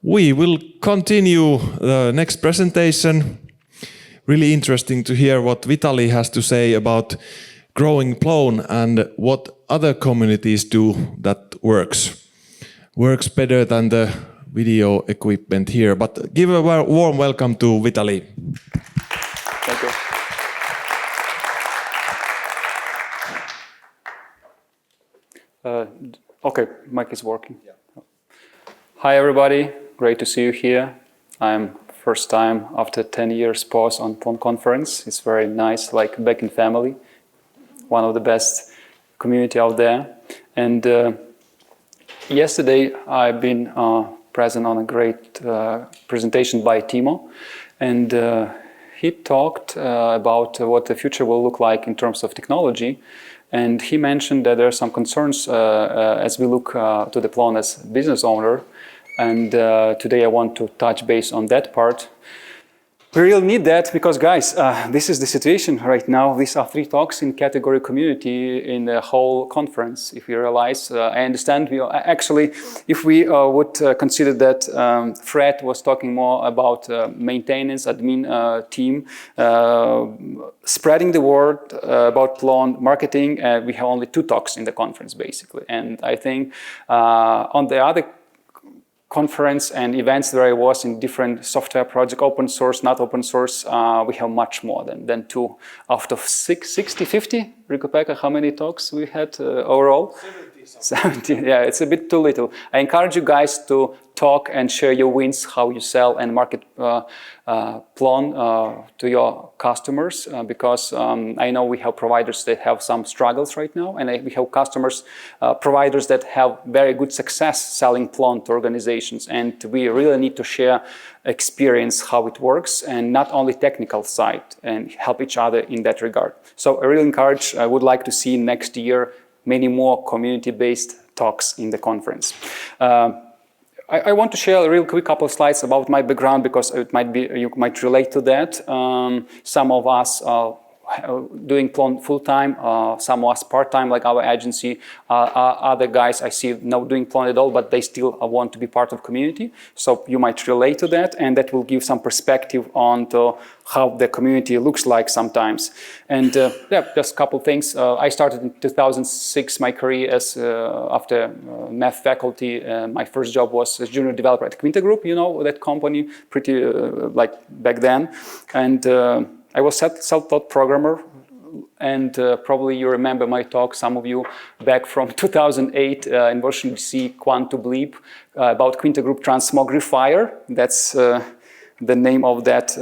We will continue the next presentation. Really interesting to hear what Vitaliy has to say about growing Plone and what other communities do that works better than the video equipment here. But give a warm welcome to Vitaliy. Thank you. Okay, mic is working. Yeah. Hi everybody, great to see you here. I'm first time after 10 years pause on Plone conference. It's very nice, like back in family. One of the best community out there. And yesterday I've been present on a great presentation by Timo, and he talked about what the future will look like in terms of technology. And he mentioned that there are some concerns as we look to the Plone as business owner. And today I want to touch base on that part. We really need that because, guys, this is the situation right now. These are 3 talks in category community in the whole conference. If you realize, I understand, actually, if we would consider that Fred was talking more about maintenance, admin team, spreading the word about Plone, marketing, we have only 2 talks in the conference, basically. And I think on the other conference and events where I was in different software projects, open source, not open source, we have much more than 2 out of 60, 50. Rico-Pekka, how many talks we had overall? 70, yeah, it's a bit too little. I encourage you guys to talk and share your wins, how you sell and market Plone to your customers, because I know we have providers that have some struggles right now, and we have customers, providers that have very good success selling Plone to organizations, and we really need to share experience how it works and not only technical side, and help each other in that regard. So I really encourage, I would like to see next year many more community-based talks in the conference. I want to share a real quick couple of slides about my background because it might be, you might relate to that. Some of us are doing Plone full-time, some of us part-time like our agency. Other guys I see not doing Plone at all, but they still want to be part of community. So you might relate to that, and that will give some perspective on to how the community looks like sometimes. And yeah, just a couple things. I started in 2006 my career as after math faculty. My first job was as junior developer at Quinta Group, you know that company, pretty like back then. And I was self-taught programmer, and probably you remember my talk, some of you, back from 2008 in Washington DC, Quantum Leap, about Quinta Group Transmogrifier. That's the name of that,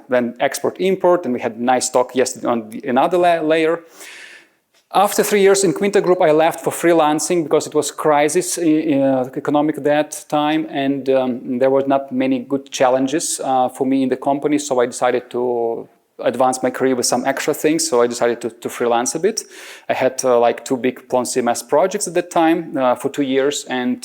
then export-import, and we had a nice talk yesterday on another layer. After 3 years in Quinta Group, I left for freelancing because it was crisis economic that time, and there was not many good challenges for me in the company, so I decided to advance my career with some extra things, so I decided to freelance a bit. I had like 2 big Plone CMS projects at that time for 2 years, and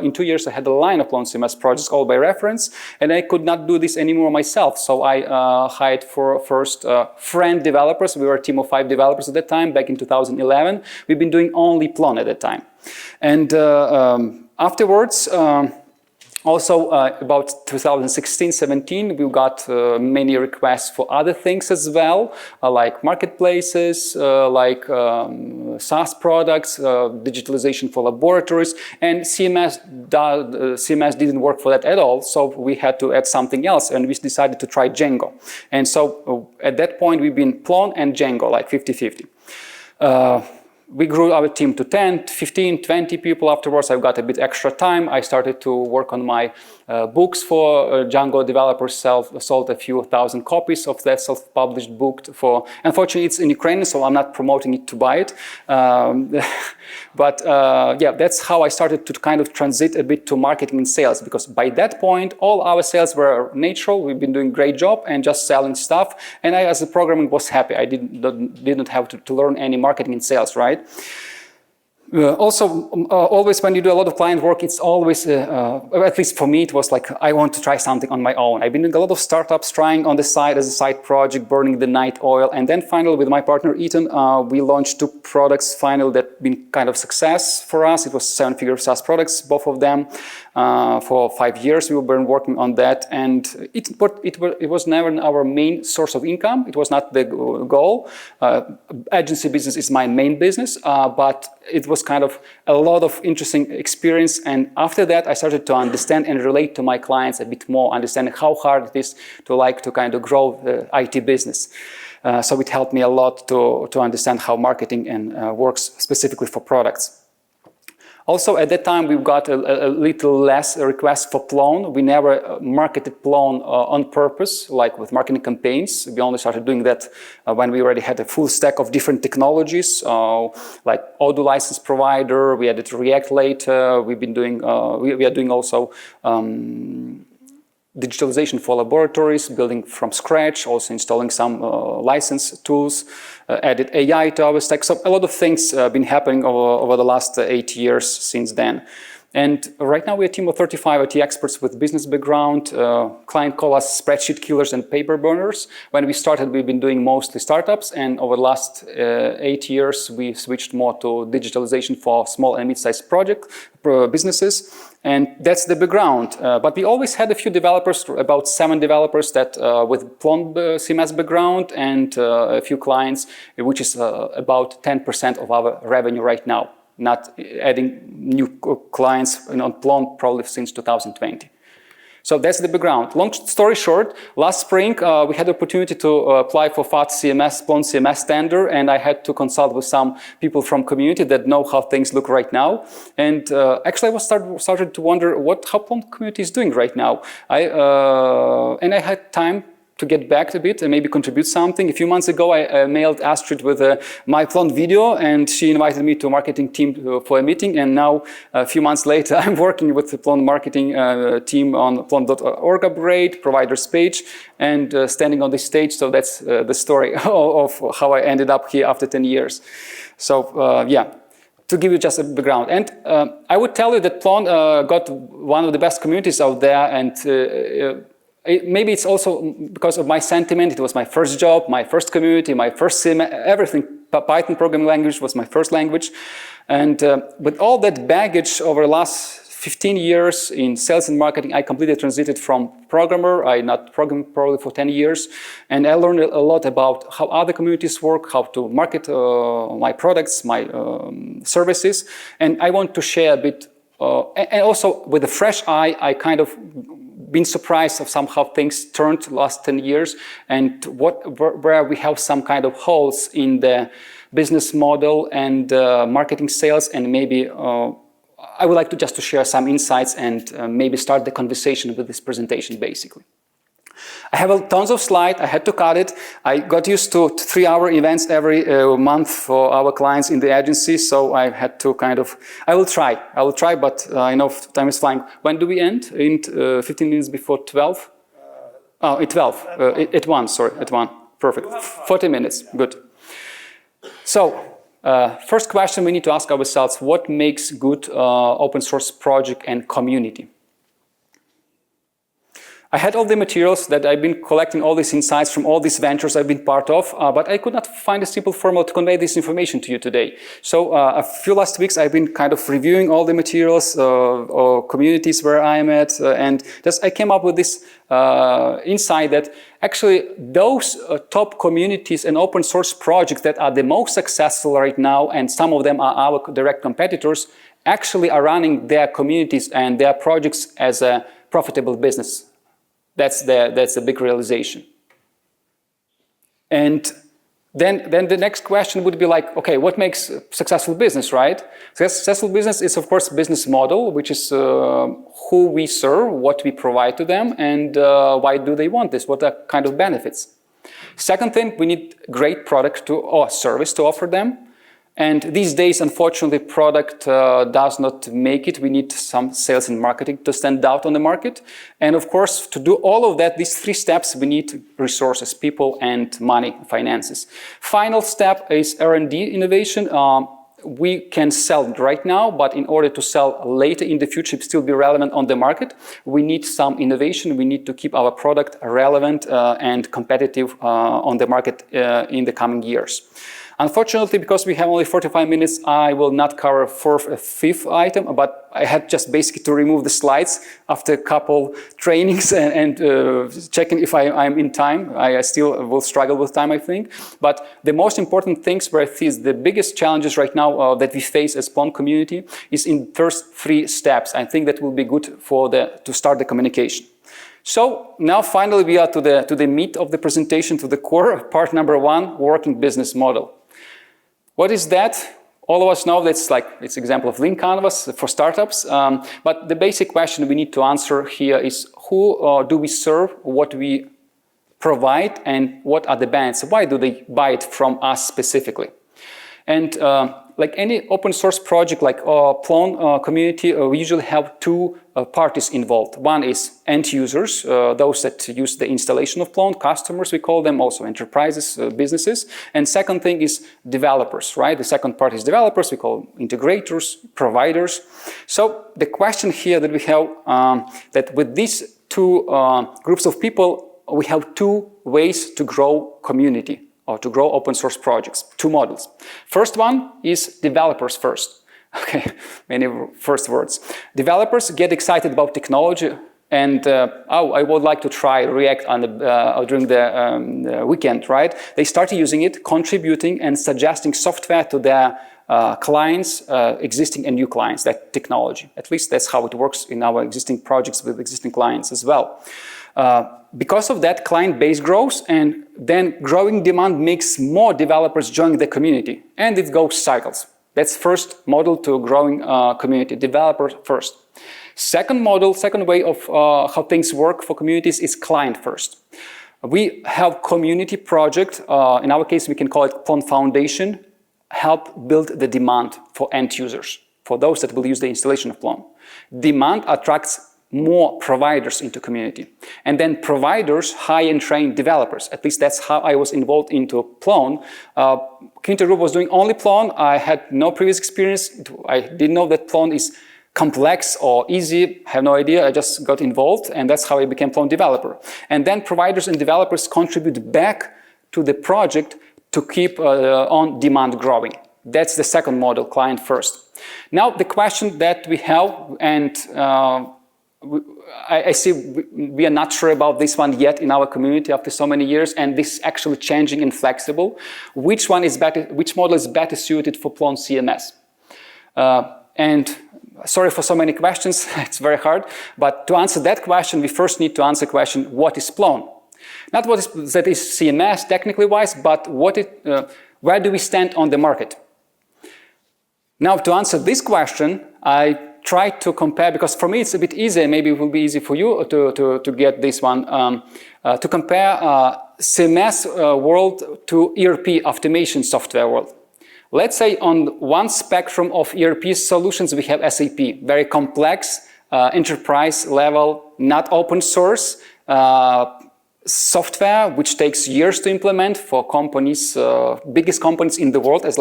in 2 years I had a line of Plone CMS projects all by reference, and I could not do this anymore myself, so I hired for first friend developers. We were a team of 5 developers at that time, back in 2011. We've been doing only Plone at that time. And afterwards, also, about 2016-17, we got many requests for other things as well, like marketplaces, like SaaS products, digitalization for laboratories, and CMS didn't work for that at all, so we had to add something else, and we decided to try Django. And so at that point, we've been Plone and Django, like 50-50. We grew our team to 10, 15, 20 people. Afterwards, I've got a bit extra time. I started to work on my books for Django developers. Sold a few thousand copies of that self-published book. Unfortunately, it's in Ukrainian, so I'm not promoting it to buy it. But yeah, that's how I started to kind of transit a bit to marketing and sales, because by that point, all our sales were natural. We've been doing a great job and just selling stuff. And I, as a programmer, was happy. I didn't have to learn any marketing and sales, right? Always when you do a lot of client work, it's always, at least for me, it was like, I want to try something on my own. I've been doing a lot of startups, trying on the side as a side project, burning the night oil. And then finally, with my partner, Ethan, we launched 2 products finally that been kind of success for us. It was 7-figure SaaS products, both of them. For 5 years, we've been working on that. And it was never our main source of income. It was not the goal. Agency business is my main business, but it was kind of a lot of interesting experience. And after that, I started to understand and relate to my clients a bit more, understanding how hard it is to kind of grow the IT business. So it helped me a lot to understand how marketing works specifically for products. Also, at that time, we got a little less requests for Plone. We never marketed Plone on purpose, like with marketing campaigns. We only started doing that when we already had a full stack of different technologies, like audio license provider. We added React later. We've been doing, we are doing also digitalization for laboratories, building from scratch, also installing some license tools, added AI to our stack. So a lot of things been happening over the last 8 years since then. And right now we're a team of 35 IT experts with business background. Client call us spreadsheet killers and paper burners. When we started, we've been doing mostly startups, and over the last 8 years, we switched more to digitalization for small and mid-sized businesses. And that's the background. But we always had a few developers, about 7 developers that with Plone CMS background, and a few clients, which is about 10% of our revenue right now. Not adding new clients on Plone probably since 2020. So that's the background. Long story short, last spring we had the opportunity to apply for FAT CMS, Plone CMS standard, and I had to consult with some people from community that know how things look right now. And actually I was started to wonder how Plone community is doing right now. And I had time to get back a bit and maybe contribute something. A few months ago, I mailed Astrid with my Plone video, and she invited me to marketing team for a meeting. And now, a few months later, I'm working with the Plone marketing team on plone.org upgrade, providers page, and standing on this stage. So that's the story of how I ended up here after 10 years. So yeah. To give you just a background. And I would tell you that Plone got one of the best communities out there, and maybe it's also because of my sentiment. It was my first job, my first community, my first sim, everything. Python programming language was my first language. And with all that baggage over the last 15 years in sales and marketing, I completely transited from programmer. I not programmed probably for 10 years. And I learned a lot about how other communities work, how to market my products, my services. And I want to share a bit, and also with a fresh eye, I kind of been surprised of somehow things turned the last 10 years, and where we have some kind of holes in the business model and marketing sales, and maybe I would like to share some insights and maybe start the conversation with this presentation basically. I have tons of slides. I had to cut it. I got used to 3-hour events every month for our clients in the agency, so I had to kind of, I will try, but I know time is flying. When do we end? In 15 minutes before 12? At 12. At 1, sorry, at 1. Perfect. 40 minutes, good. So, first question we need to ask ourselves, what makes good open source project and community? I had all the materials that I've been collecting, all these insights from all these ventures I've been part of, but I could not find a simple formula to convey this information to you today. So a few last weeks I've been kind of reviewing all the materials or communities where I'm at, and just I came up with this insight that actually those top communities and open source projects that are the most successful right now, and some of them are our direct competitors, actually are running their communities and their projects as a profitable business. That's a big realization. And then the next question would be like, okay, what makes successful business, right? Successful business is, of course, business model, which is who we serve, what we provide to them, and why do they want this, what are kind of benefits. Second thing, we need great product or service to offer them. And these days, unfortunately, product does not make it. We need some sales and marketing to stand out on the market. And of course, to do all of that, these 3 steps, we need resources, people, and money, finances. Final step is R&D innovation. we can sell it right now, but in order to sell later in the future, still be relevant on the market, we need some innovation. We need to keep our product relevant and competitive on the market in the coming years. Unfortunately, because we have only 45 minutes, I will not cover fifth item, but I had just basically to remove the slides after a couple trainings and checking if I'm in time. I still will struggle with time, I think. But the most important things where I see the biggest challenges right now that we face as Plone community is in first 3 steps. I think that will be good for to start the communication. So now finally we are to the meat of the presentation, to the core, part number 1, working business model. What is that? All of us know that's like, it's an example of lean canvas for startups. But the basic question we need to answer here is who do we serve, what we provide, and what are the benefits? Why do they buy it from us specifically? And like any open source project like Plone community, we usually have 2 parties involved. One is end users, those that use the installation of Plone, customers we call them, also enterprises, businesses. And second thing is developers, right? The second part is developers, we call them integrators, providers. So the question here that we have, that with these 2 groups of people, we have 2 ways to grow community, or to grow open source projects, 2 models. First one is developers first. Okay, many first words. Developers get excited about technology and, oh, I would like to try React on during the weekend, right? They start using it, contributing and suggesting software to their clients, existing and new clients, that technology. At least that's how it works in our existing projects with existing clients as well. Because of that, client base grows, and then growing demand makes more developers join the community, and it goes cycles. That's first model to growing community, developer first. Second model, second way of how things work for communities is client first. We have community project, in our case we can call it Plone Foundation, help build the demand for end users, for those that will use the installation of Plone. Demand attracts more providers into community. And then providers hire and train developers. At least that's how I was involved into Plone. Community group was doing only Plone. I had no previous experience. I didn't know that Plone is complex or easy. I have no idea. I just got involved, and that's how I became Plone developer. And then providers and developers contribute back to the project to keep on demand growing. That's the second model, client first. Now the question that we have, and I see we are not sure about this one yet in our community after so many years, and this is actually changing and flexible. Which one is better? Which model is better suited for Plone CMS? And sorry for so many questions. It's very hard. But to answer that question, we first need to answer the question: what is Plone? Not what is that is CMS technically wise, but where do we stand on the market? Now, to answer this question, I try to compare, because for me it's a bit easier, maybe it will be easy for you to get this one, to compare CMS world to ERP automation software world. Let's say on one spectrum of ERP solutions we have SAP, very complex, enterprise level, not open source, software which takes years to implement for companies, biggest companies in the world, as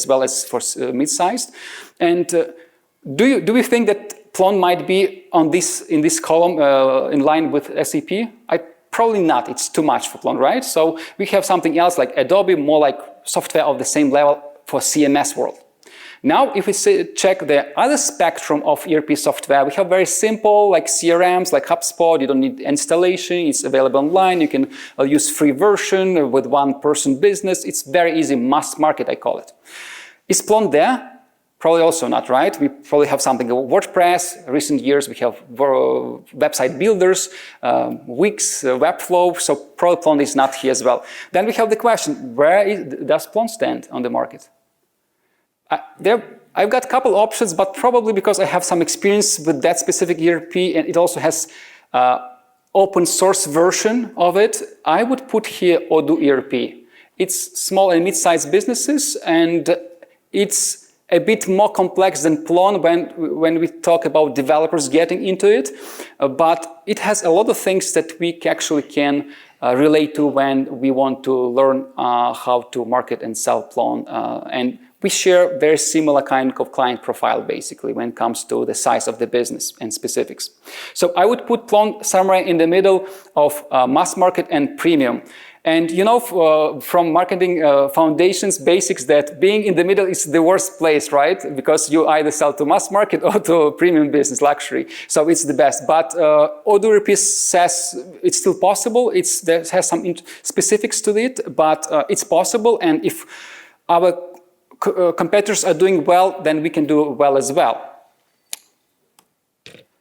well as for mid-sized. And do we think that Plone might be in this column in line with SAP? Probably not. It's too much for Plone, right? So we have something else like Adobe, more like software of the same level for CMS world. Now, if we check the other spectrum of ERP software, we have very simple, like CRMs, like HubSpot. You don't need installation. It's available online. You can use free version with one-person business. It's very easy, mass market, I call it. Is Plone there? Probably also not, right? We probably have something like WordPress. Recent years, we have website builders, Wix, Webflow. So probably Plone is not here as well. Then we have the question: where does Plone stand on the market? I've got a couple options, but probably because I have some experience with that specific ERP, and it also has open source version of it, I would put here Odoo ERP. It's small and mid-sized businesses, and it's a bit more complex than Plone when we talk about developers getting into it, but it has a lot of things that we actually can relate to when we want to learn how to market and sell Plone. And we share very similar kind of client profile, basically, when it comes to the size of the business and specifics. So I would put Plone somewhere in the middle of mass market and premium. And you know, from marketing foundations basics, that being in the middle is the worst place, right? Because you either sell to mass market or to premium business, luxury. So it's the best. But ODOERP says it's still possible. There has some specifics to it, but it's possible. And if our competitors are doing well, then we can do well as well.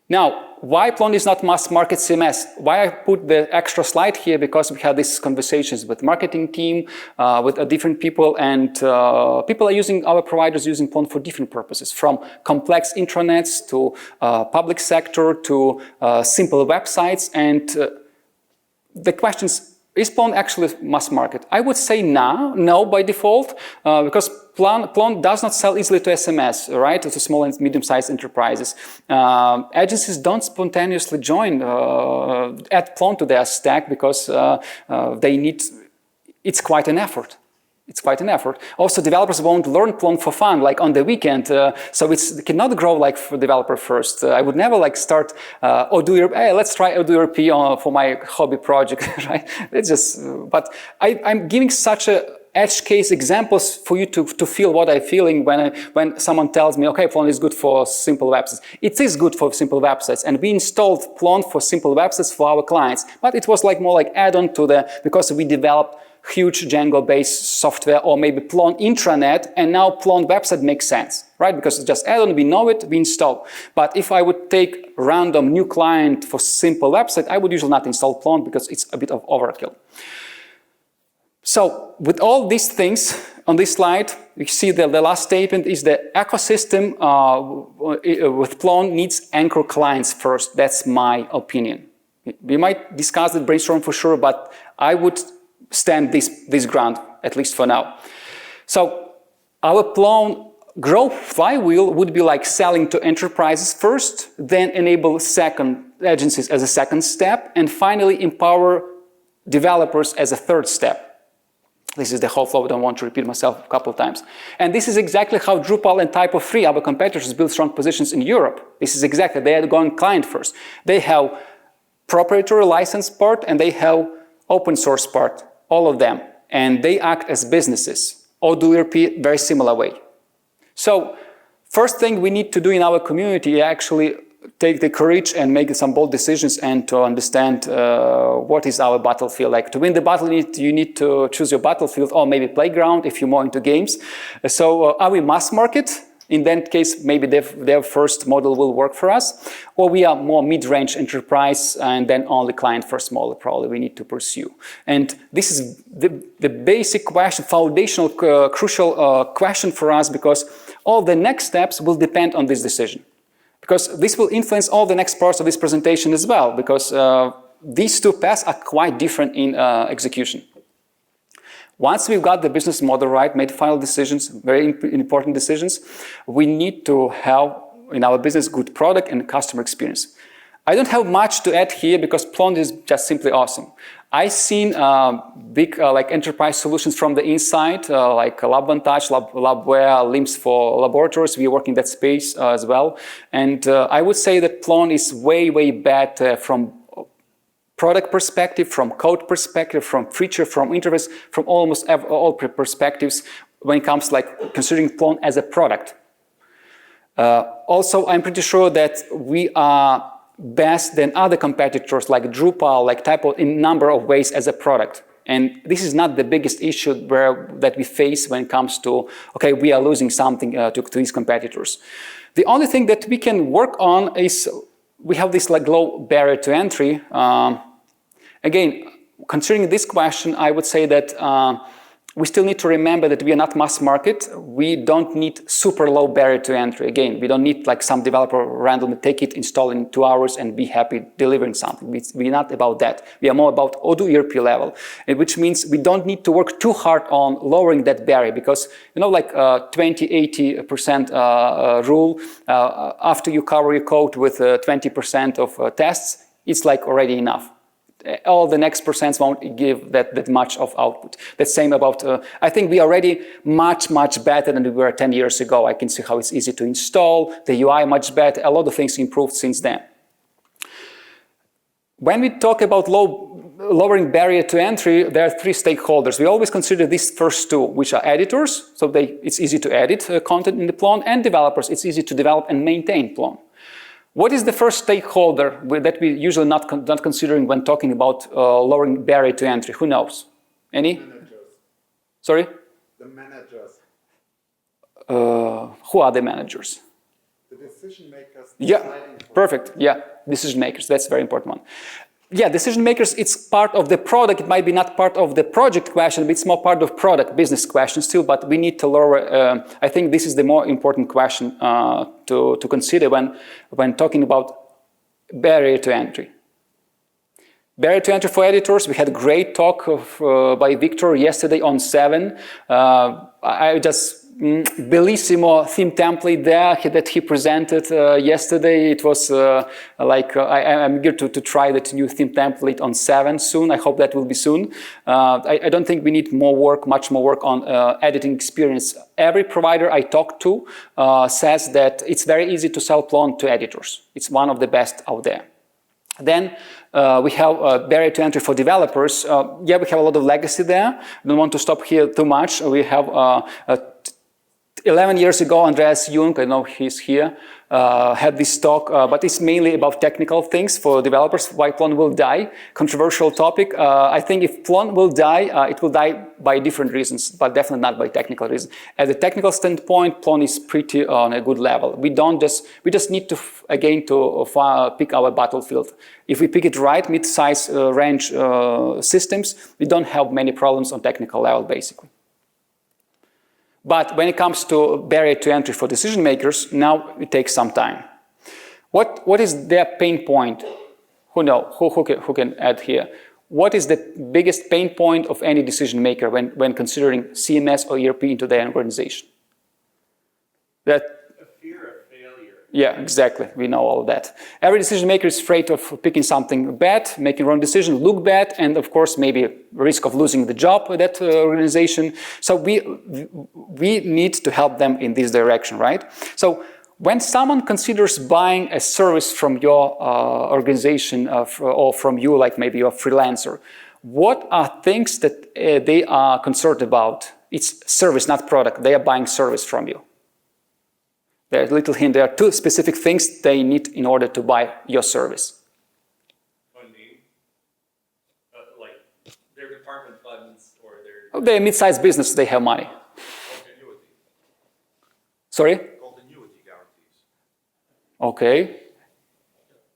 Now, why Plone is not mass market CMS? Why I put the extra slide here? Because we had these conversations with marketing team, with different people, and people are using, our providers using Plone for different purposes, from complex intranets to public sector to simple websites. And the questions, is Plone actually mass market? I would say no by default, because Plone does not sell easily to SMS, right? To small and medium-sized enterprises. Agencies don't spontaneously add Plone to their stack because they need. It's quite an effort. It's quite an effort. Also, developers won't learn Plone for fun, like on the weekend. So it cannot grow like for developer first. I would never like start ODOERP. Hey, let's try ODOERP for my hobby project, right? It's just. But I'm giving such a edge case examples for you to feel what I'm feeling when someone tells me, okay, Plone is good for simple websites. It is good for simple websites, and we installed Plone for simple websites for our clients. But it was like more like add-on to because we developed huge Django-based software, or maybe Plone intranet, and now Plone website makes sense, right? Because it's just add-on, we know it, we install. But if I would take random new client for simple website, I would usually not install Plone because it's a bit of overkill. So with all these things on this slide, you see that the last statement is the ecosystem with Plone needs anchor clients first. That's my opinion. We might discuss it, brainstorm for sure, but I would stand this ground, at least for now. So our Plone growth flywheel would be like selling to enterprises first, then enable agencies as a second step, and finally empower developers as a third step. This is the whole flow. I don't want to repeat myself a couple of times. And this is exactly how Drupal and Typo3, our competitors, build strong positions in Europe. This is exactly, they are going client first. They have proprietary license part and they have open source part, all of them. And they act as businesses. ODOERP, very similar way. So first thing we need to do in our community is actually take the courage and make some bold decisions and to understand what is our battlefield. Like to win the battle, you need to choose your battlefield, or maybe playground if you're more into games. So are we mass market? In that case, maybe their first model will work for us. Or we are more mid-range enterprise and then only client first model probably we need to pursue. And this is the basic question, foundational, crucial question for us, because all the next steps will depend on this decision. Because this will influence all the next parts of this presentation as well, because these two paths are quite different in execution. Once we've got the business model right, made final decisions, very important decisions, we need to have in our business good product and customer experience. I don't have much to add here because Plone is just simply awesome. I've seen big like enterprise solutions from the inside, like LabVantage, Labware, LIMS for laboratories. We work in that space as well. And I would say that Plone is way, way better from product perspective, from code perspective, from feature, from interface, from almost all perspectives when it comes like considering Plone as a product. Also, I'm pretty sure that we are best than other competitors like Drupal, like Typo in a number of ways as a product. And this is not the biggest issue that we face when it comes to, okay, we are losing something to these competitors. The only thing that we can work on is we have this like low barrier to entry. Again, considering this question, I would say that we still need to remember that we are not mass market. We don't need super low barrier to entry. Again, we don't need like some developer randomly take it, install in 2 hours and be happy delivering something. We're not about that. We are more about ODOERP level, which means we don't need to work too hard on lowering that barrier because, you know, like 20-80% rule, after you cover your code with 20% of tests, it's like already enough. all the next percents won't give that much of output. The same about, I think we are already much better than we were 10 years ago. I can see how it's easy to install, the UI much better, a lot of things improved since then. When we talk about lowering barrier to entry, there are three stakeholders. We always consider these first two, which are editors, so it's easy to edit content in the Plone, and developers, it's easy to develop and maintain Plone. What is the first stakeholder that we usually not considering when talking about lowering barrier to entry? Who knows? Any? Managers. Sorry? The managers. Who are the managers? The decision makers. Yeah, perfect. Yeah, decision makers. That's a very important one. Yeah, decision makers, it's part of the product. It might be not part of the project question, but it's more part of product business question still, but we need to lower, I think this is the more important question to consider when talking about barrier to entry. Barrier to entry for editors, we had a great talk by Victor yesterday on 7. I just bellissimo theme template there that he presented yesterday. It was I'm eager to try that new theme template on 7 soon. I hope that will be soon. I don't think we need much more work on editing experience. Every provider I talk to says that it's very easy to sell Plone to editors. It's one of the best out there. Then we have barrier to entry for developers. Yeah, we have a lot of legacy there. I don't want to stop here too much. We have 11 years ago, Andreas Jung, I know he's here, had this talk, but it's mainly about technical things for developers, why Plone will die. Controversial topic. I think if Plone will die, it will die by different reasons, but definitely not by technical reasons. At the technical standpoint, Plone is pretty on a good level. We just need to, again, pick our battlefield. If we pick it right, mid-size range systems, we don't have many problems on technical level, basically. But when it comes to barrier to entry for decision makers, now it takes some time. What is their pain point? Who can add here? What is the biggest pain point of any decision maker when considering CMS or ERP into their organization? A fear of failure. Yeah, exactly. We know all of that. Every decision maker is afraid of picking something bad, making wrong decision, look bad, and of course maybe risk of losing the job with that organization. So we need to help them in this direction, right? So when someone considers buying a service from your organization or from you, like maybe you're a freelancer, what are things that they are concerned about? It's service, not product. They are buying service from you. There's a little hint. There are two specific things they need in order to buy your service. Funding, like their department funds or their... Oh, they're a mid-sized business. They have money. Continuity. Sorry? Continuity guarantees. Okay.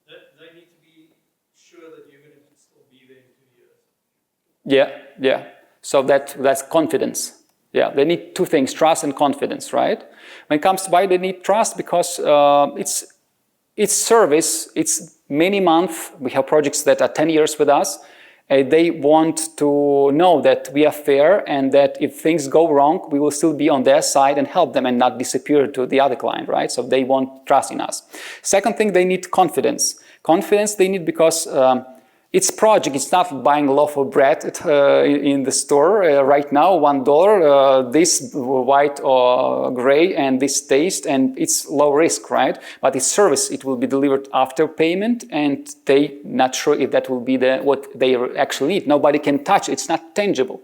They need to be sure that you're going to still be there in 2 years. Yeah. So that's confidence. Yeah, they need two things, trust and confidence, right? When it comes to why they need trust, because it's service, it's many months. We have projects that are 10 years with us. They want to know that we are fair and that if things go wrong, we will still be on their side and help them and not disappear to the other client, right? So they want trust in us. Second thing, they need confidence. Confidence they need because it's project, it's not buying a loaf of bread in the store right now, $1, this white or gray and this taste, and it's low risk, right? But it's service, it will be delivered after payment and they not sure if that will be what they actually need. Nobody can touch it, it's not tangible.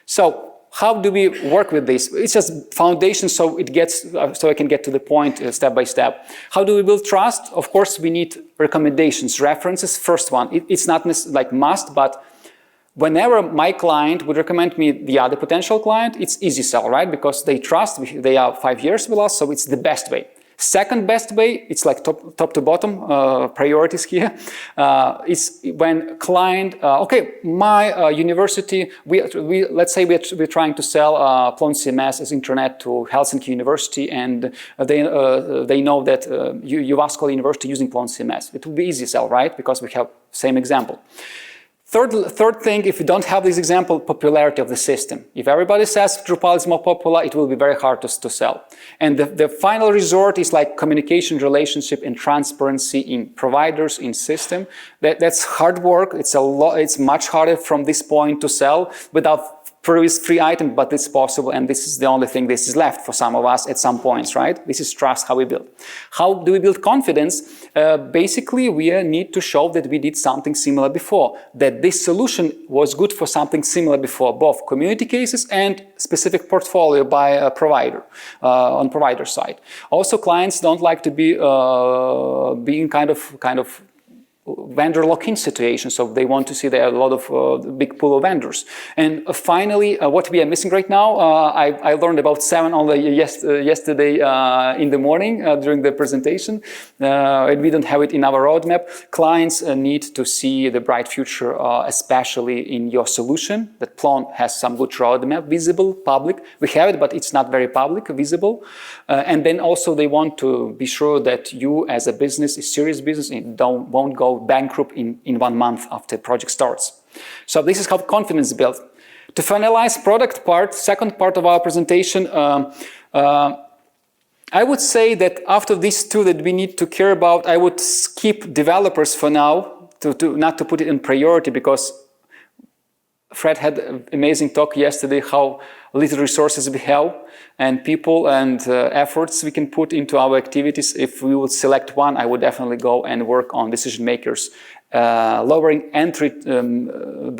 So how do we work with this? It's just foundation, so I can get to the point step by step. How do we build trust? Of course, we need recommendations, references. First one, it's not like must, but whenever my client would recommend me the other potential client, it's easy sell, right? Because they trust, they are 5 years with us, so it's the best way. Second best way, it's like top to bottom priorities here. It's when client, okay, my university, let's say we're trying to sell Plone CMS as internet to Helsinki University, and they know that Jyväskylä University using Plone CMS. It will be easy sell, right? Because we have same example. Third thing, if you don't have this example, popularity of the system. If everybody says Drupal is more popular, it will be very hard to sell. And the final resort is like communication, relationship, and transparency in providers, in system. That's hard work. It's much harder from this point to sell without previous free item, but it's possible, and this is the only thing this is left for some of us at some points, right? This is trust, how we build. How do we build confidence? Basically, we need to show that we did something similar before, that this solution was good for something similar before, both community cases and specific portfolio by a provider, on provider side. Also, clients don't like to be being kind of vendor lock-in situation, so they want to see there are a lot of big pool of vendors. And finally, what we are missing right now, I learned about 7 only yesterday in the morning during the presentation, and we don't have it in our roadmap. Clients need to see the bright future, especially in your solution, that Plone has some good roadmap, visible, public. We have it, but it's not very public, visible. And then also they want to be sure that you as a business, a serious business, won't go bankrupt in 1 month after the project starts. So this is how confidence is built. To finalize product part, second part of our presentation, I would say that after these two that we need to care about, I would skip developers for now, not to put it in priority, because Fred had an amazing talk yesterday how little resources we have and people and efforts we can put into our activities. If we would select one, I would definitely go and work on decision makers, lowering entry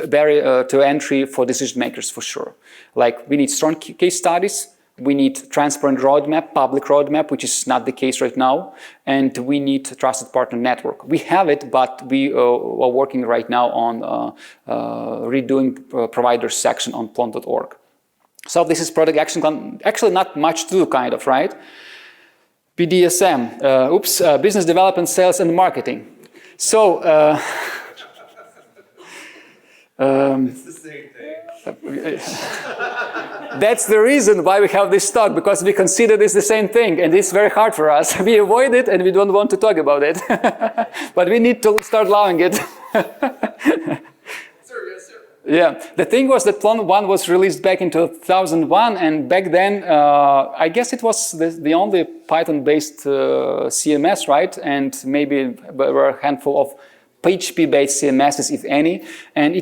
barrier to entry for decision makers for sure. Like we need strong case studies. We need transparent roadmap, public roadmap, which is not the case right now. And we need a trusted partner network. We have it, but we are working right now on redoing provider section on plone.org. So this is product action plan. Actually not much to do, kind of, right? BDSM, business development, sales and marketing. So, It's the same thing. that's the reason why we have this talk, because we consider this the same thing, and it's very hard for us. We avoid it and we don't want to talk about it. But we need to start allowing it. Yeah, the thing was that Plone 1 was released back in 2001, and back then, I guess it was the only Python-based CMS, right? And maybe there were a handful of PHP-based CMSs, if any. And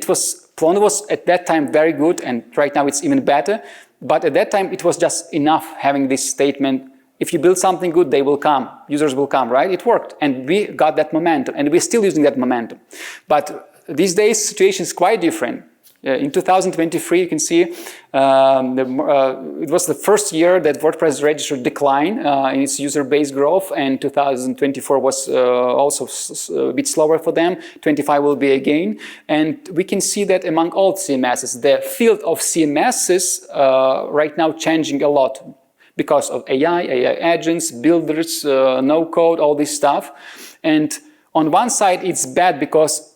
Plone was at that time very good, and right now it's even better. But at that time, it was just enough having this statement: if you build something good, they will come, users will come, right? It worked, and we got that momentum, and we're still using that momentum. But these days, the situation is quite different. In 2023, you can see it was the first year that WordPress registered decline in its user base growth, and 2024 was also a bit slower for them. 25 will be again, and we can see that among all CMSs, the field of CMSs right now changing a lot because of AI agents, builders, no code, all this stuff. And on one side, it's bad because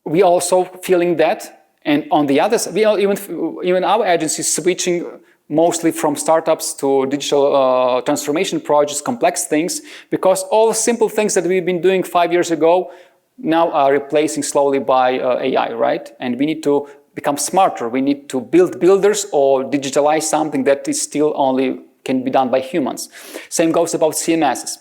we also feeling that. And on the other side, even our agency is switching mostly from startups to digital transformation projects, complex things, because all simple things that we've been doing 5 years ago now are replacing slowly by AI, right? And we need to become smarter. We need to build builders or digitalize something that is still only can be done by humans. Same goes about CMSs.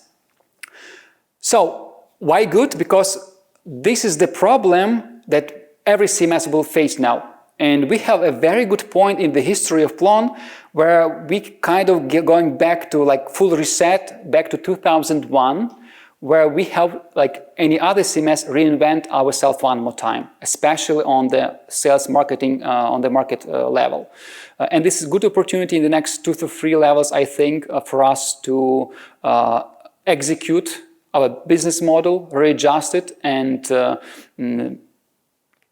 So why good? Because this is the problem that every CMS will face now. And we have a very good point in the history of Plone where we kind of going back to like full reset back to 2001, where we have, like any other CMS, reinvent ourselves one more time, especially on the sales marketing, on the market level. And this is a good opportunity in the next 2 to 3 levels, I think, for us to execute our business model, readjust it, and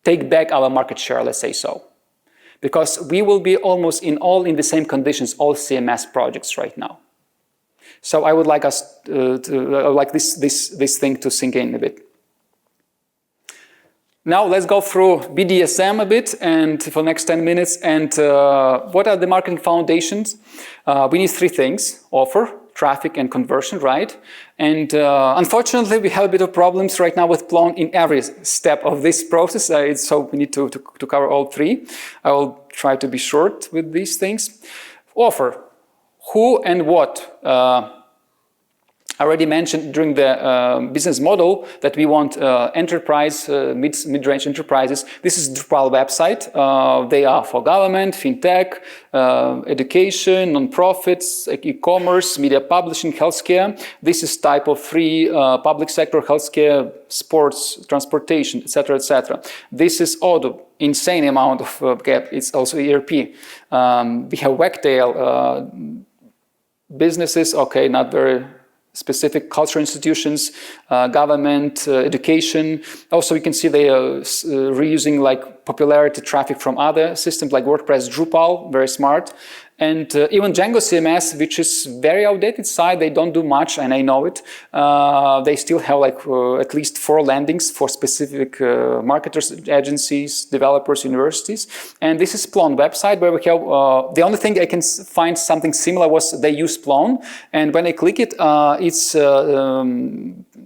take back our market share, let's say so. Because we will be almost in the same conditions, all CMS projects right now. So I would like us this thing to sink in a bit. Now let's go through BDSM a bit, and for the next 10 minutes. And what are the marketing foundations? We need 3 things: offer, traffic and conversion, right? And unfortunately, we have a bit of problems right now with Plone in every step of this process. So we need to cover all three. I will try to be short with these things. Offer, who and what. I already mentioned during the business model that we want enterprise, mid-range enterprises. This is Drupal website. They are for government, fintech, education, non-profits, e-commerce, media publishing, healthcare. This is type of free public sector, healthcare, sports, transportation, etc., etc. This is auto, insane amount of gap. It's also ERP. We have Wagtail, businesses, okay, not very specific, cultural institutions, government, education. Also, you can see they are reusing like popularity traffic from other systems like WordPress, Drupal, very smart. And even Django CMS, which is very outdated site, they don't do much, and I know it. They still have like at least 4 landings for specific marketers, agencies, developers, universities. And this is Plone website where we have, the only thing I can find something similar was they use Plone. And when I click it, it's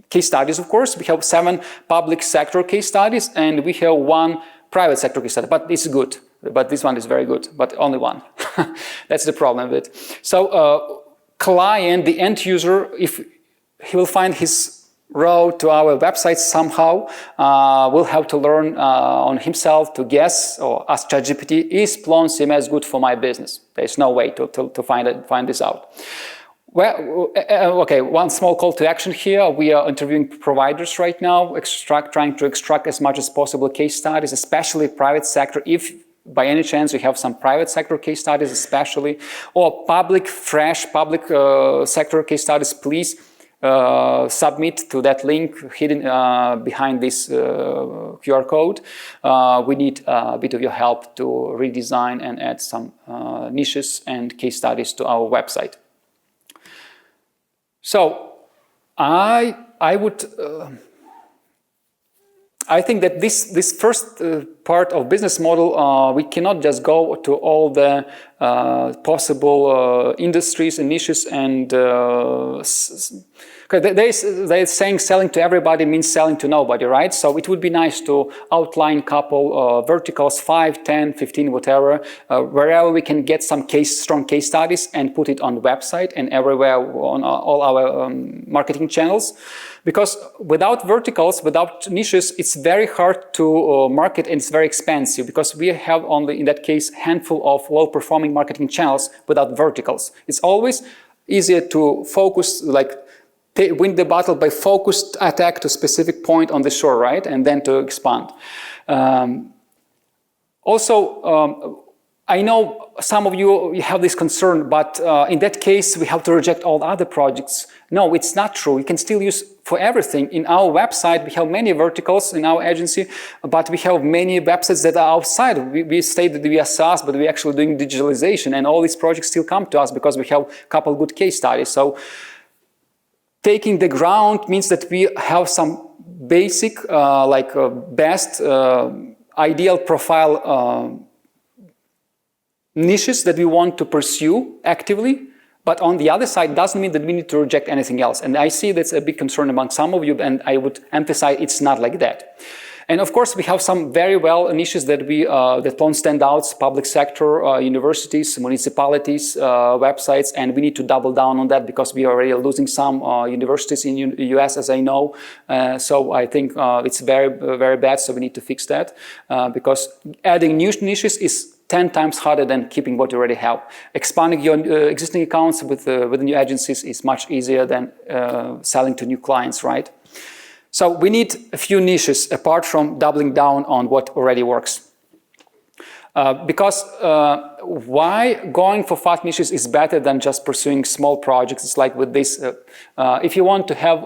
case studies, of course. We have 7 public sector case studies, and we have 1 private sector case study, but it's good. But this one is very good, but only 1. That's the problem with it. So client, the end user, if he will find his road to our website somehow, will have to learn on himself to guess or ask ChatGPT, is Plone CMS good for my business? There's no way to find this out. Well, okay, one small call to action here. We are interviewing providers right now, trying to extract as much as possible case studies, especially private sector. If by any chance you have some private sector case studies especially, or public, fresh public sector case studies, please submit to that link hidden behind this QR code. We need a bit of your help to redesign and add some niches and case studies to our website. So I would I think that this first part of business model, we cannot just go to all the possible industries and niches and they're saying selling to everybody means selling to nobody, right? So it would be nice to outline a couple verticals, 5, 10, 15, whatever, wherever we can get some strong case studies and put it on the website and everywhere on all our marketing channels. Because without verticals, without niches, it's very hard to market and it's very expensive because we have only, in that case, handful of well-performing marketing channels without verticals. It's always easier to focus, like win the battle by focused attack to a specific point on the shore, right? And then to expand. I know some of you have this concern, but in that case, we have to reject all other projects. No, it's not true. You can still use for everything. In our website, we have many verticals in our agency, but we have many websites that are outside. We say that we are SaaS, but we're actually doing digitalization, and all these projects still come to us because we have a couple good case studies. So taking the ground means that we have some basic, best, ideal profile niches that we want to pursue actively, but on the other side doesn't mean that we need to reject anything else. And I see that's a big concern among some of you, and I would emphasize it's not like that. And of course, we have some very well niches that that Plone standouts: public sector, universities, municipalities, websites, and we need to double down on that because we are already losing some universities in the US, as I know. So I think it's very, very bad. So we need to fix that because adding new niches is 10 times harder than keeping what you already have. Expanding your existing accounts with new agencies is much easier than selling to new clients, right? So we need a few niches apart from doubling down on what already works. Because why going for fast niches is better than just pursuing small projects. It's like with this, if you want to have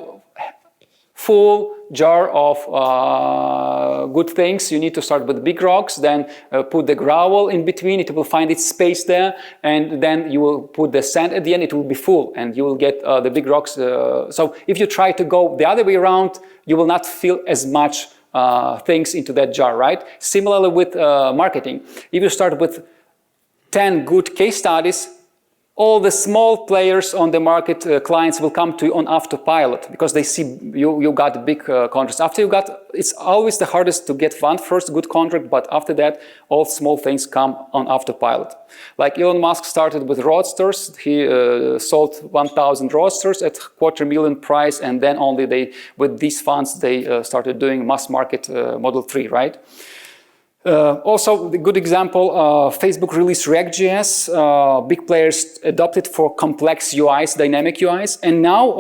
full jar of good things, you need to start with big rocks, then put the gravel in between, it will find its space there, and then you will put the sand at the end, it will be full, and you will get the big rocks. So if you try to go the other way around, you will not fill as much things into that jar, right? Similarly with marketing. If you start with 10 good case studies, all the small players on the market, clients will come to you on autopilot because they see you got big contracts. After you got, it's always the hardest to get first good contract, but after that, all small things come on autopilot. Like Elon Musk started with Roadsters. He sold 1,000 Roadsters at $250,000 price, and then only with these funds, they started doing mass market Model 3, right? Also, the good example, Facebook released React.js. Big players adopted for complex UIs, dynamic UIs. And now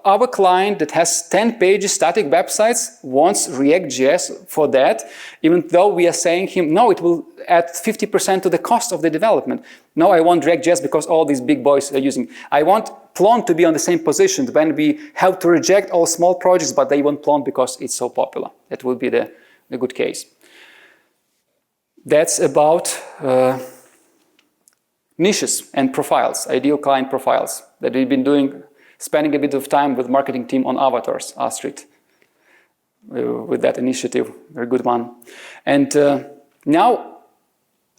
our client that has 10 pages static websites wants React.js for that, even though we are saying him, no, it will add 50% to the cost of the development. No, I want React.js because all these big boys are using. I want Plone to be on the same position when we have to reject all small projects, but they want Plone because it's so popular. That would be the good case. That's about niches and profiles, ideal client profiles that we've been doing, spending a bit of time with marketing team on avatars, Astrid, with that initiative, very good one. And now,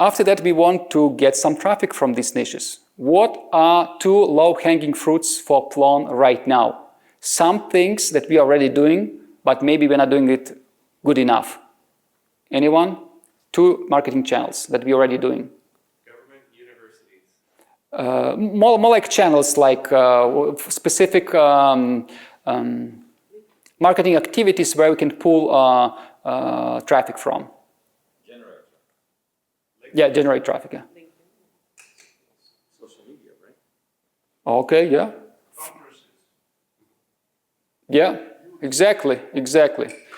after that, we want to get some traffic from these niches. What are 2 low-hanging fruits for Plone right now? Some things that we are already doing, but maybe we're not doing it good enough. Anyone? 2 marketing channels that we're already doing. Government, universities. More like channels, like specific marketing activities where we can pull traffic from. Generate traffic. Yeah, generate traffic, yeah. Social media, right? Okay, yeah. Conferences. Yeah, exactly.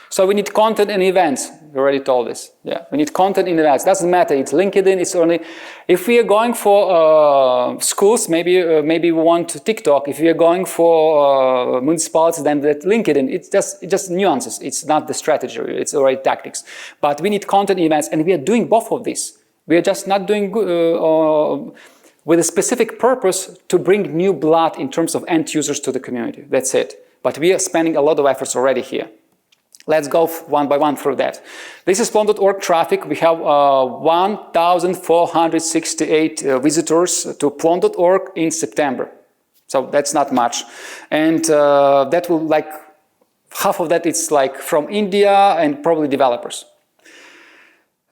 So we need content and events. We already told this. Yeah, we need content and events. Doesn't matter. It's LinkedIn. It's only if we are going for schools. Maybe we want TikTok. If we are going for municipalities, then that LinkedIn. It's just nuances. It's not the strategy. It's already tactics. But we need content and events, and we are doing both of these. We are just not doing with a specific purpose to bring new blood in terms of end users to the community. That's it. But we are spending a lot of efforts already here. Let's go one by one through that. This is Plone.org traffic. We have 1,468 visitors to Plone.org in September. So that's not much. And that will like, half of that is like from India and probably developers.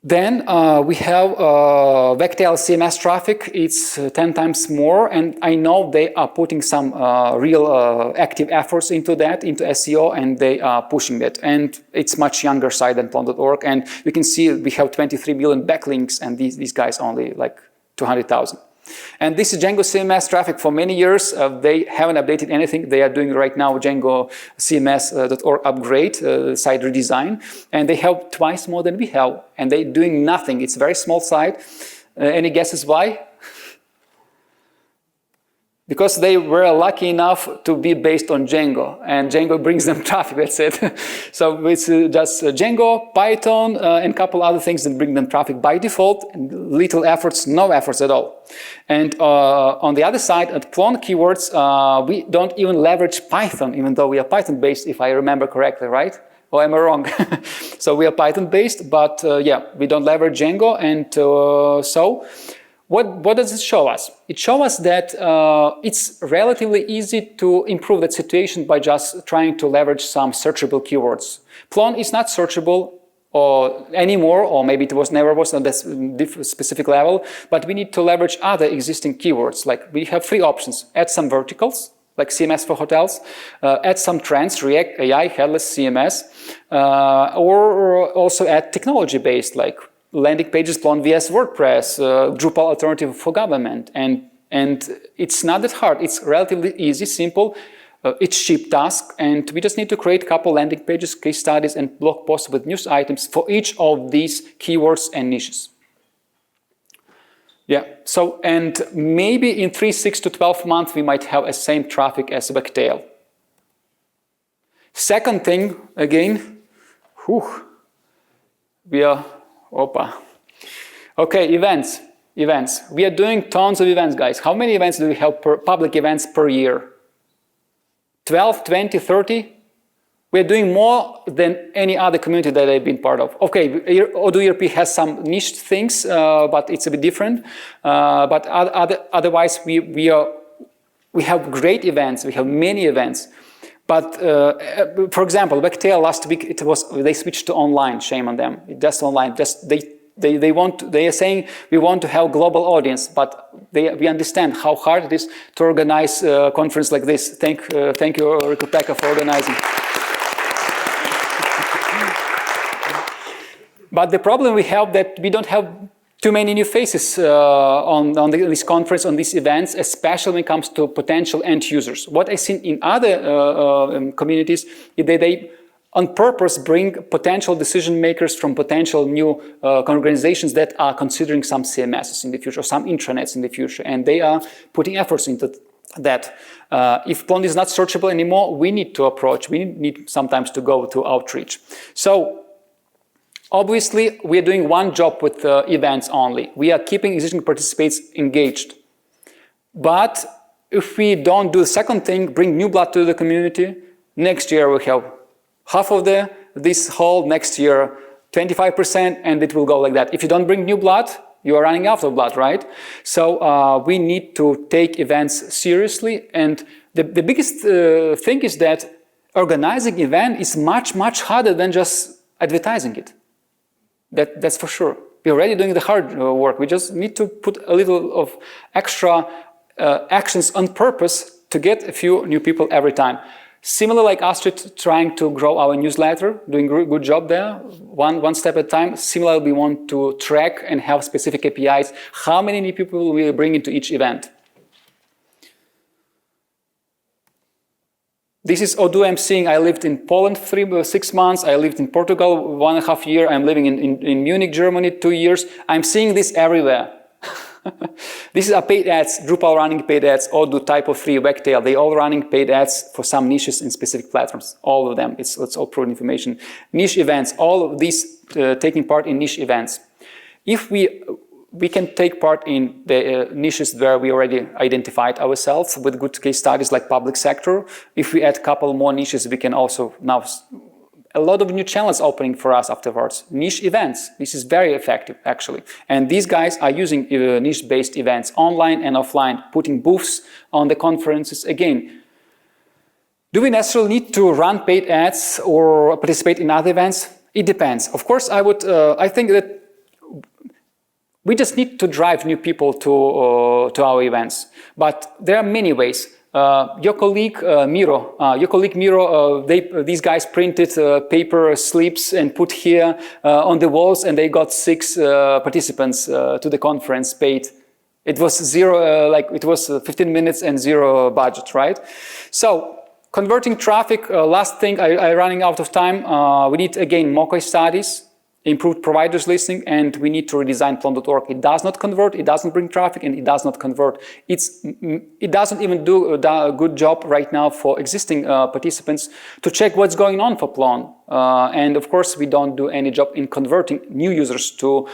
Then we have Vitaliy CMS traffic. It's 10 times more, and I know they are putting some real active efforts into that, into SEO, and they are pushing that. And it's much younger site than Plone.org, and you can see we have 23 million backlinks, and these guys only like 200,000. And this is Django CMS traffic for many years. They haven't updated anything. They are doing right now Django CMS.org upgrade, site redesign. And they have twice more than we have. And they're doing nothing. It's a very small site. Any guesses why? Because they were lucky enough to be based on Django, and Django brings them traffic, that's it. So it's just Django, Python, and a couple other things that bring them traffic by default, and little efforts, no efforts at all. And on the other side, at Plone keywords, we don't even leverage Python, even though we are Python-based, if I remember correctly, right? Or am I wrong? So we are Python-based, but yeah, we don't leverage Django, and so what does it show us? It shows us that it's relatively easy to improve that situation by just trying to leverage some searchable keywords. Plone is not searchable anymore, or maybe it never was on this specific level, but we need to leverage other existing keywords. Like we have 3 options: add some verticals, like CMS for hotels, add some trends, React, AI, headless CMS, or also add technology-based, like landing pages, Plone vs WordPress, Drupal alternative for government, and it's not that hard. It's relatively easy, simple. It's cheap task, and we just need to create a couple landing pages, case studies, and blog posts with news items for each of these keywords and niches. Yeah. So, and maybe in 3, 6 to 12 months we might have the same traffic as Wagtail. Second thing, again, we are. Opa. Okay, events. We are doing tons of events, guys. How many events do we have public events per year? 12, 20, 30? we're doing more than any other community that I've been part of. Okay, Odoo ERP has some niche things, but it's a bit different. But otherwise, we have great events. We have many events. But for example, Bechtel last week they switched to online. Shame on them. Just online. They are saying we want to have global audience, but we understand how hard it is to organize a conference like this. Thank you, Rico-Pekka, for organizing. But the problem we have that we don't have too many new faces on this conference, on these events, especially when it comes to potential end users. What I've seen in other communities is that they on purpose bring potential decision makers from potential new organizations that are considering some CMSs in the future, some intranets in the future, and they are putting efforts into that. If Plone is not searchable anymore, we need to approach, we need sometimes to go to outreach. So obviously, we are doing one job with events only. We are keeping existing participants engaged. But if we don't do the second thing, bring new blood to the community, next year we have half of this hall, next year 25%, and it will go like that. If you don't bring new blood, you are running out of blood, right? So we need to take events seriously. And the biggest thing is that organizing event is much, much harder than just advertising it. That's for sure. We're already doing the hard work. We just need to put a little of extra actions on purpose to get a few new people every time. Similar like Astrid trying to grow our newsletter, doing a good job there, one step at a time. Similarly, we want to track and have specific KPIs. How many new people we bring into each event? This is Odoo I'm seeing. I lived in Poland 6 months. I lived in Portugal 1.5 years. I'm living in Munich, Germany 2 years. I'm seeing this everywhere. This is a paid ads, Drupal running paid ads, Odoo, Typo 3, Wagtail. They all running paid ads for some niches in specific platforms. All of them. It's all proven information. Niche events. All of these taking part in niche events. If we can take part in the niches where we already identified ourselves with good case studies like public sector. If we add a couple more niches, we can also now a lot of new channels opening for us afterwards. Niche events. This is very effective, actually. And these guys are using niche-based events, online and offline, putting booths on the conferences. Again, do we necessarily need to run paid ads or participate in other events? It depends. Of course, I think that we just need to drive new people to our events. But there are many ways. Your colleague Miro, these guys printed paper slips and put here on the walls, and they got 6 participants to the conference paid. It was zero, it was 15 minutes and 0 budget, right? So converting traffic, last thing, I running out of time. We need again more case studies. Improved providers listing, and we need to redesign Plone.org. It does not convert, it doesn't bring traffic, and it does not convert. It doesn't even do a good job right now for existing participants to check what's going on for Plone. And of course, we don't do any job in converting new users to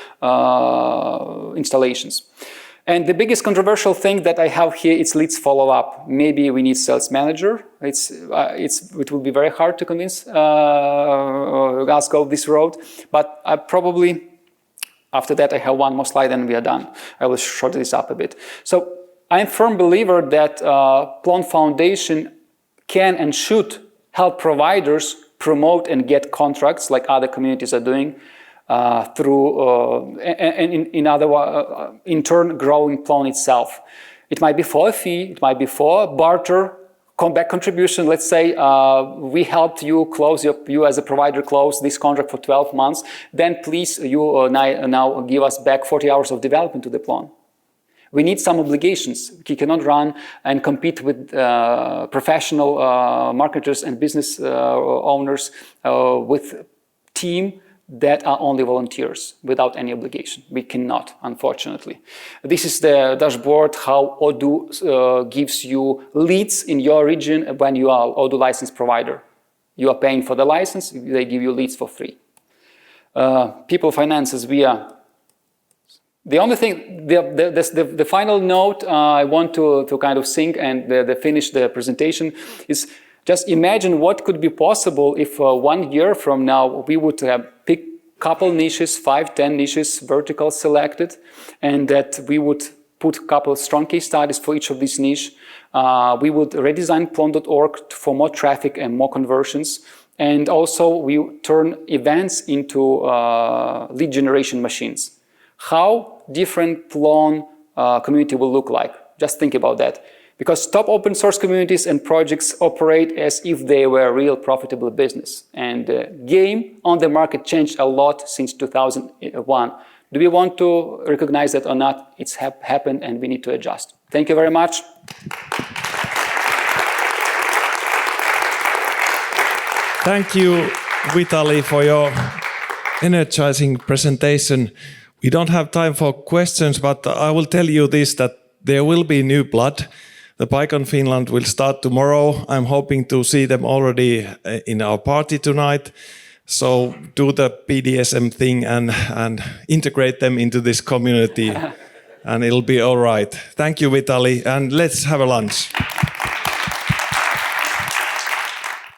installations. And the biggest controversial thing that I have here is leads follow-up. Maybe we need sales manager. It will be very hard to convince us go this road. But I probably, after that, I have one more slide and we are done. I will shorten this up a bit. So I'm a firm believer that Plone Foundation can and should help providers promote and get contracts like other communities are doing. In turn growing Plone itself. It might be for a fee, it might be for barter, comeback contribution. Let's say we helped you close, you as a provider close this contract for 12 months, then please you now give us back 40 hours of development to the Plone. We need some obligations. We cannot run and compete with professional marketers and business owners with team that are only volunteers without any obligation. We cannot, unfortunately. This is the dashboard how Odoo gives you leads in your region when you are Odoo license provider. You are paying for the license, they give you leads for free. People finances, we are. The only thing, the final note I want to kind of sing and finish the presentation is Just imagine what could be possible if 1 year from now we would pick couple niches, 5, 10 niches, vertical selected, and that we would put a couple strong case studies for each of these niche. We would redesign Plone.org for more traffic and more conversions. And also we turn events into lead generation machines. How different Plone community will look like? Just think about that. Because top open source communities and projects operate as if they were a real profitable business. And the game on the market changed a lot since 2001. Do we want to recognize that or not? It's happened and we need to adjust. Thank you very much. Thank you, Vitaliy, for your energizing presentation. We don't have time for questions, but I will tell you this, that there will be new blood. The PyCon Finland will start tomorrow. I'm hoping to see them already in our party tonight. So do the BDSM thing and integrate them into this community and it'll be all right. Thank you, Vitaliy, and let's have a lunch.